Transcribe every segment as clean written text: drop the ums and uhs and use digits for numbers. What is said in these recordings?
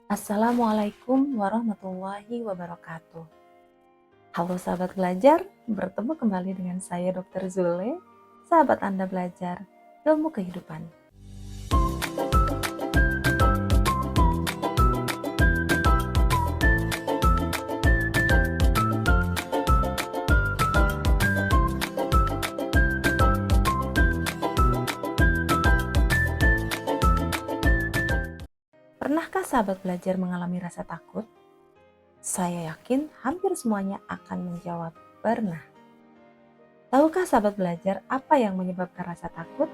Assalamualaikum warahmatullahi wabarakatuh. Halo sahabat belajar, bertemu kembali dengan saya Dr. Zule, sahabat Anda belajar ilmu kehidupan. Pernahkah sahabat belajar mengalami rasa takut? Saya yakin hampir semuanya akan menjawab pernah. Tahukah sahabat belajar apa yang menyebabkan rasa takut?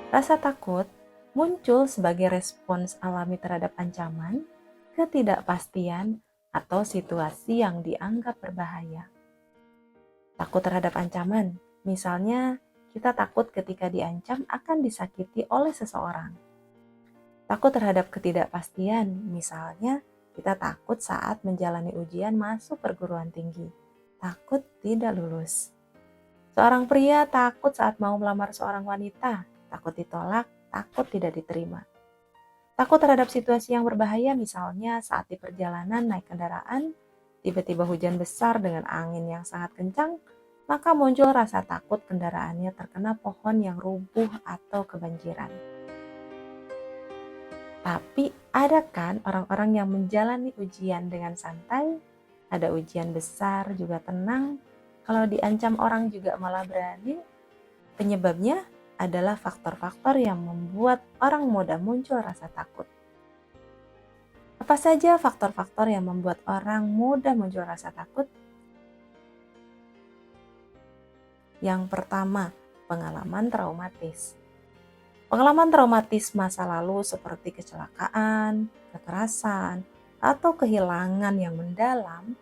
Rasa takut muncul sebagai respons alami terhadap ancaman, ketidakpastian, atau situasi yang dianggap berbahaya. Takut terhadap ancaman, misalnya kita takut ketika diancam akan disakiti oleh seseorang. Takut terhadap ketidakpastian, misalnya kita takut saat menjalani ujian masuk perguruan tinggi, takut tidak lulus. Seorang pria takut saat mau melamar seorang wanita, takut ditolak, takut tidak diterima. Takut terhadap situasi yang berbahaya, misalnya saat di perjalanan naik kendaraan, tiba-tiba hujan besar dengan angin yang sangat kencang, maka muncul rasa takut kendaraannya terkena pohon yang rubuh atau kebanjiran. Tapi ada kan orang-orang yang menjalani ujian dengan santai, ada ujian besar juga tenang, kalau diancam orang juga malah berani. Penyebabnya adalah faktor-faktor yang membuat orang mudah muncul rasa takut. Apa saja faktor-faktor yang membuat orang mudah muncul rasa takut? Yang pertama, pengalaman traumatis. Pengalaman traumatis masa lalu seperti kecelakaan, kekerasan, atau kehilangan yang mendalam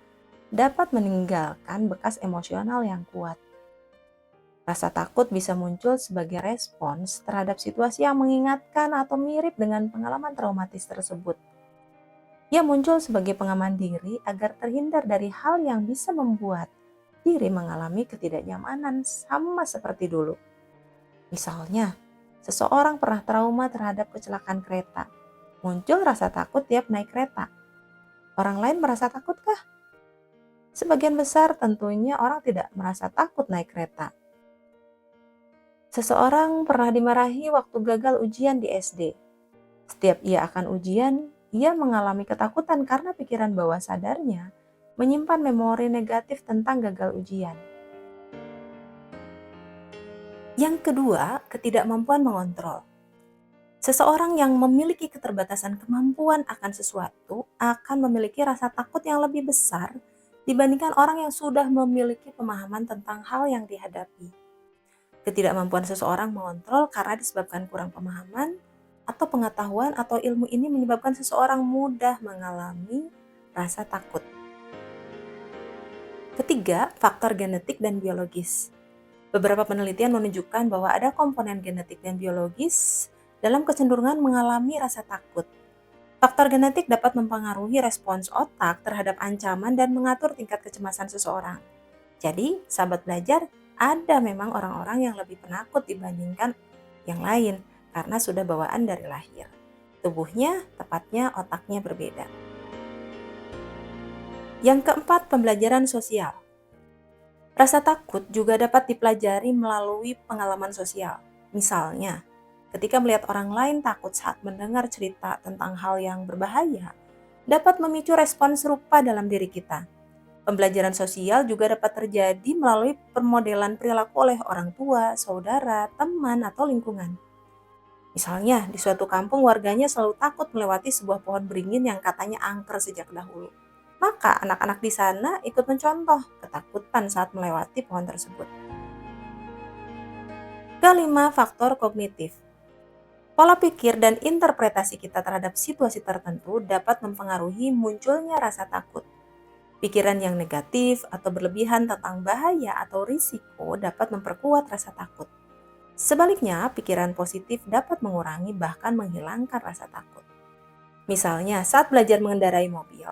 dapat meninggalkan bekas emosional yang kuat. Rasa takut bisa muncul sebagai respons terhadap situasi yang mengingatkan atau mirip dengan pengalaman traumatis tersebut. Ia muncul sebagai pengaman diri agar terhindar dari hal yang bisa membuat diri mengalami ketidaknyamanan sama seperti dulu. Misalnya, seseorang pernah trauma terhadap kecelakaan kereta. Muncul rasa takut tiap naik kereta. Orang lain merasa takutkah? Sebagian besar tentunya orang tidak merasa takut naik kereta. Seseorang pernah dimarahi waktu gagal ujian di SD. Setiap ia akan ujian, ia mengalami ketakutan karena pikiran bawah sadarnya menyimpan memori negatif tentang gagal ujian. Yang kedua, ketidakmampuan mengontrol. Seseorang yang memiliki keterbatasan kemampuan akan sesuatu akan memiliki rasa takut yang lebih besar dibandingkan orang yang sudah memiliki pemahaman tentang hal yang dihadapi. Ketidakmampuan seseorang mengontrol karena disebabkan kurang pemahaman atau pengetahuan atau ilmu ini menyebabkan seseorang mudah mengalami rasa takut. Ketiga, faktor genetik dan biologis. Beberapa penelitian menunjukkan bahwa ada komponen genetik dan biologis dalam kecenderungan mengalami rasa takut. Faktor genetik dapat mempengaruhi respons otak terhadap ancaman dan mengatur tingkat kecemasan seseorang. Jadi, sahabat belajar, ada memang orang-orang yang lebih penakut dibandingkan yang lain karena sudah bawaan dari lahir. Tubuhnya, tepatnya otaknya berbeda. Yang keempat, pembelajaran sosial. Rasa takut juga dapat dipelajari melalui pengalaman sosial. Misalnya, ketika melihat orang lain takut saat mendengar cerita tentang hal yang berbahaya, dapat memicu respons serupa dalam diri kita. Pembelajaran sosial juga dapat terjadi melalui permodelan perilaku oleh orang tua, saudara, teman, atau lingkungan. Misalnya, di suatu kampung warganya selalu takut melewati sebuah pohon beringin yang katanya angker sejak dahulu. Maka anak-anak di sana ikut mencontoh ketakutan saat melewati pohon tersebut. Kelima, faktor kognitif. Pola pikir dan interpretasi kita terhadap situasi tertentu dapat mempengaruhi munculnya rasa takut. Pikiran yang negatif atau berlebihan tentang bahaya atau risiko dapat memperkuat rasa takut. Sebaliknya, pikiran positif dapat mengurangi bahkan menghilangkan rasa takut. Misalnya, saat belajar mengendarai mobil,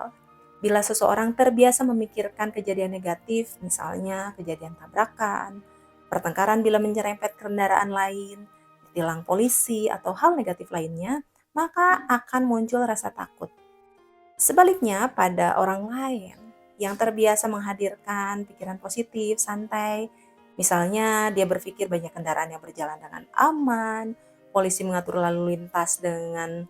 bila seseorang terbiasa memikirkan kejadian negatif, misalnya kejadian tabrakan, pertengkaran bila menyerempet kendaraan lain, ditilang polisi, atau hal negatif lainnya, maka akan muncul rasa takut. Sebaliknya, pada orang lain yang terbiasa menghadirkan pikiran positif, santai, misalnya dia berpikir banyak kendaraan yang berjalan dengan aman, polisi mengatur lalu lintas dengan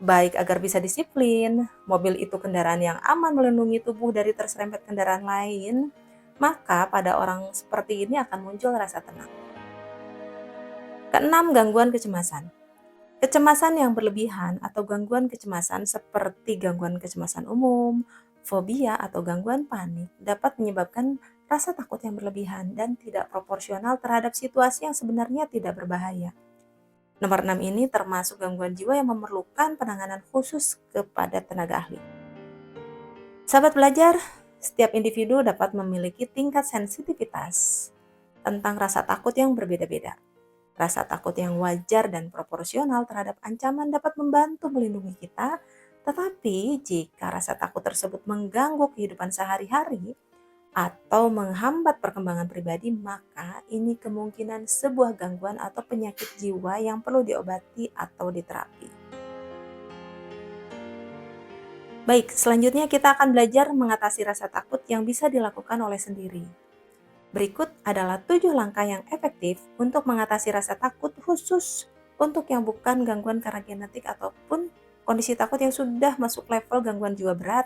baik agar bisa disiplin, mobil itu kendaraan yang aman melindungi tubuh dari terserempet kendaraan lain, maka pada orang seperti ini akan muncul rasa tenang. Keenam, gangguan kecemasan. Kecemasan yang berlebihan atau gangguan kecemasan seperti gangguan kecemasan umum, fobia atau gangguan panik dapat menyebabkan rasa takut yang berlebihan dan tidak proporsional terhadap situasi yang sebenarnya tidak berbahaya. Nomor 6 ini termasuk gangguan jiwa yang memerlukan penanganan khusus kepada tenaga ahli. Sahabat belajar, setiap individu dapat memiliki tingkat sensitivitas tentang rasa takut yang berbeda-beda. Rasa takut yang wajar dan proporsional terhadap ancaman dapat membantu melindungi kita, tetapi jika rasa takut tersebut mengganggu kehidupan sehari-hari atau menghambat perkembangan pribadi, maka ini kemungkinan sebuah gangguan atau penyakit jiwa yang perlu diobati atau diterapi. Baik, selanjutnya kita akan belajar mengatasi rasa takut yang bisa dilakukan oleh sendiri. Berikut adalah 7 langkah yang efektif untuk mengatasi rasa takut khusus untuk yang bukan gangguan karena genetik ataupun kondisi takut yang sudah masuk level gangguan jiwa berat,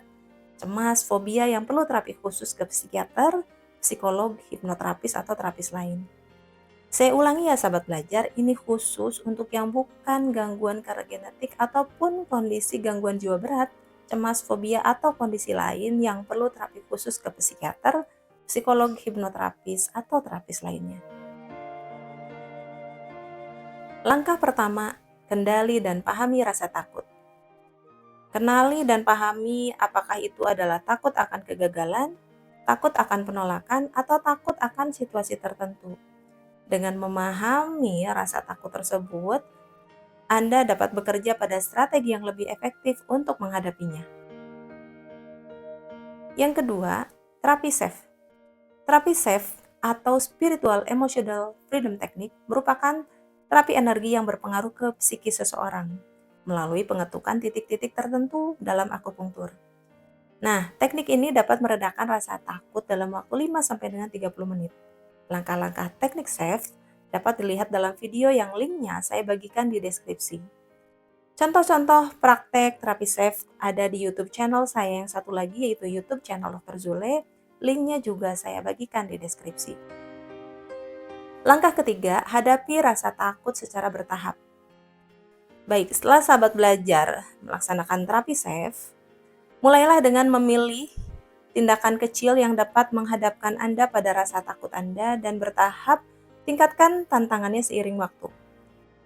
cemas, fobia yang perlu terapi khusus ke psikiater, psikolog, hipnoterapis, atau terapis lain. Saya ulangi ya sahabat belajar, ini khusus untuk yang bukan gangguan karena genetik ataupun kondisi gangguan jiwa berat, cemas, fobia, atau kondisi lain yang perlu terapi khusus ke psikiater, psikolog, hipnoterapis, atau terapis lainnya. Langkah pertama, kendali dan pahami rasa takut. Kenali dan pahami apakah itu adalah takut akan kegagalan, takut akan penolakan, atau takut akan situasi tertentu. Dengan memahami rasa takut tersebut, Anda dapat bekerja pada strategi yang lebih efektif untuk menghadapinya. Yang kedua, terapi SAFE. Terapi SAFE atau Spiritual Emotional Freedom Technique merupakan terapi energi yang berpengaruh ke psikis seseorang melalui pengetukan titik-titik tertentu dalam akupunktur. Nah, teknik ini dapat meredakan rasa takut dalam waktu 5 sampai dengan 30 menit. Langkah-langkah teknik SAFE dapat dilihat dalam video yang linknya saya bagikan di deskripsi. Contoh-contoh praktek terapi SAFE ada di YouTube channel saya yang satu lagi, yaitu YouTube channel Dr. Zule. Linknya juga saya bagikan di deskripsi. Langkah ketiga, hadapi rasa takut secara bertahap. Baik, setelah sahabat belajar melaksanakan terapi SAFE, mulailah dengan memilih tindakan kecil yang dapat menghadapkan Anda pada rasa takut Anda dan bertahap tingkatkan tantangannya seiring waktu.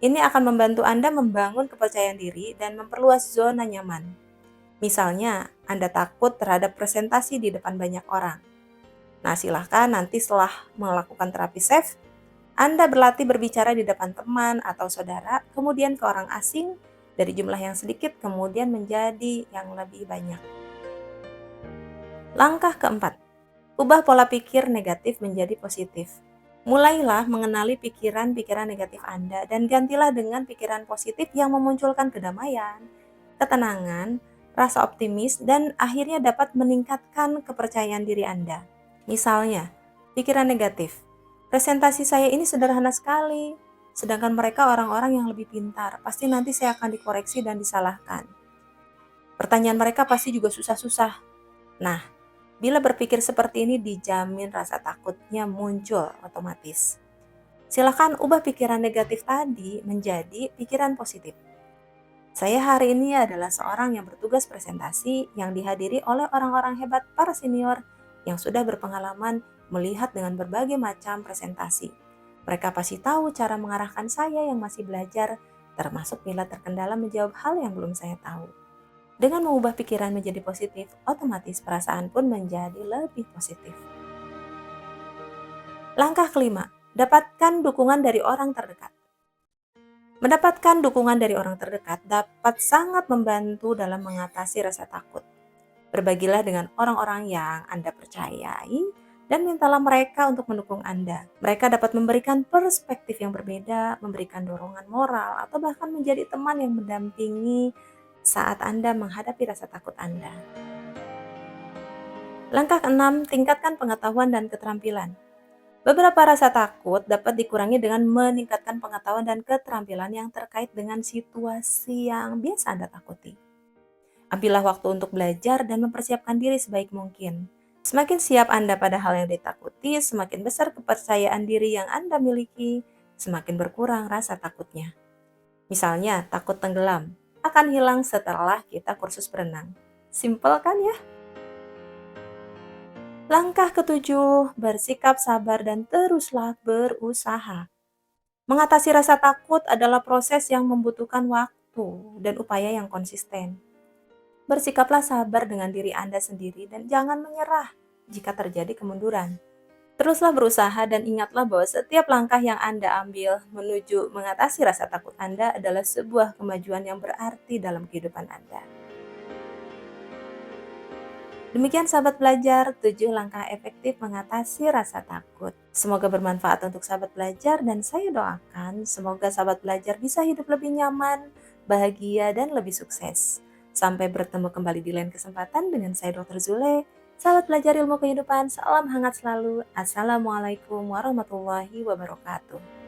Ini akan membantu Anda membangun kepercayaan diri dan memperluas zona nyaman. Misalnya, Anda takut terhadap presentasi di depan banyak orang. Nah, silahkan nanti setelah melakukan terapi SAFE, Anda berlatih berbicara di depan teman atau saudara, kemudian ke orang asing, dari jumlah yang sedikit kemudian menjadi yang lebih banyak. Langkah keempat, ubah pola pikir negatif menjadi positif. Mulailah mengenali pikiran-pikiran negatif Anda dan gantilah dengan pikiran positif yang memunculkan kedamaian, ketenangan, rasa optimis, dan akhirnya dapat meningkatkan kepercayaan diri Anda. Misalnya, pikiran negatif, presentasi saya ini sederhana sekali, sedangkan mereka orang-orang yang lebih pintar, pasti nanti saya akan dikoreksi dan disalahkan. Pertanyaan mereka pasti juga susah-susah. Nah, bila berpikir seperti ini dijamin rasa takutnya muncul otomatis. Silakan ubah pikiran negatif tadi menjadi pikiran positif. Saya hari ini adalah seorang yang bertugas presentasi yang dihadiri oleh orang-orang hebat para senior yang sudah berpengalaman melihat dengan berbagai macam presentasi. Mereka pasti tahu cara mengarahkan saya yang masih belajar, termasuk bila terkendala menjawab hal yang belum saya tahu. Dengan mengubah pikiran menjadi positif, otomatis perasaan pun menjadi lebih positif. Langkah kelima, dapatkan dukungan dari orang terdekat. Mendapatkan dukungan dari orang terdekat dapat sangat membantu dalam mengatasi rasa takut. Berbagilah dengan orang-orang yang Anda percayai dan mintalah mereka untuk mendukung Anda. Mereka dapat memberikan perspektif yang berbeda, memberikan dorongan moral, atau bahkan menjadi teman yang mendampingi saat Anda menghadapi rasa takut Anda. Langkah keenam, tingkatkan pengetahuan dan keterampilan. Beberapa rasa takut dapat dikurangi dengan meningkatkan pengetahuan dan keterampilan yang terkait dengan situasi yang biasa Anda takuti. Ambillah waktu untuk belajar dan mempersiapkan diri sebaik mungkin. Semakin siap Anda pada hal yang ditakuti, semakin besar kepercayaan diri yang Anda miliki, semakin berkurang rasa takutnya. Misalnya, takut tenggelam akan hilang setelah kita kursus berenang. Simpel kan ya? Langkah ketujuh, bersikap sabar dan teruslah berusaha. Mengatasi rasa takut adalah proses yang membutuhkan waktu dan upaya yang konsisten. Bersikaplah sabar dengan diri Anda sendiri dan jangan menyerah jika terjadi kemunduran. Teruslah berusaha dan ingatlah bahwa setiap langkah yang Anda ambil menuju mengatasi rasa takut Anda adalah sebuah kemajuan yang berarti dalam kehidupan Anda. Demikian sahabat belajar, 7 langkah efektif mengatasi rasa takut. Semoga bermanfaat untuk sahabat belajar dan saya doakan semoga sahabat belajar bisa hidup lebih nyaman, bahagia, dan lebih sukses. Sampai bertemu kembali di lain kesempatan dengan saya Dr. Zule. Sahabat belajar ilmu kehidupan, salam hangat selalu. Assalamualaikum warahmatullahi wabarakatuh.